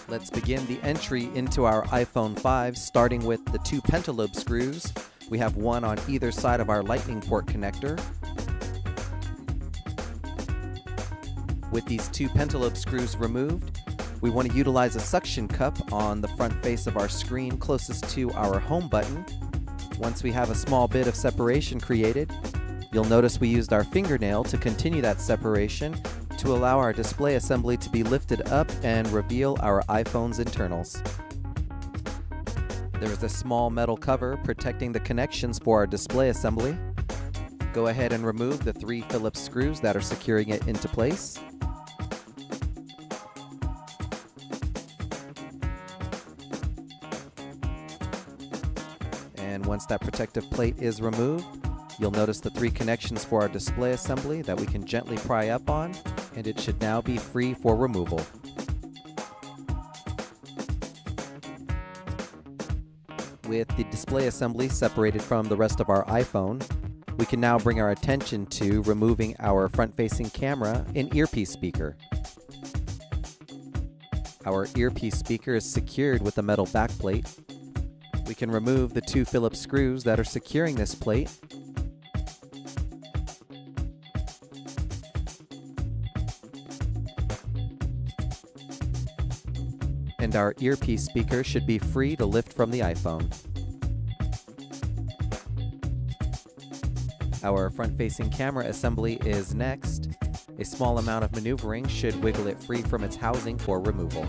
Let's begin the entry into our iPhone 5, starting with the two pentalobe screws. We have one on either side of our lightning port connector. With these two pentalobe screws removed, we want to utilize a suction cup on the front face of our screen closest to our home button. Once we have a small bit of separation created, you'll notice we used our fingernail to continue that separation to allow our display assembly to be lifted up and reveal our iPhone's internals. There is a small metal cover protecting the connections for our display assembly. Go ahead and remove the 3 Phillips screws that are securing it into place. And once that protective plate is removed, you'll notice the 3 connections for our display assembly that we can gently pry up on, and it should now be free for removal. With the display assembly separated from the rest of our iPhone, we can now bring our attention to removing our front-facing camera and earpiece speaker. Our earpiece speaker is secured with a metal backplate. We can remove the 2 Phillips screws that are securing this plate. And our earpiece speaker should be free to lift from the iPhone. Our front-facing camera assembly is next. A small amount of maneuvering should wiggle it free from its housing for removal.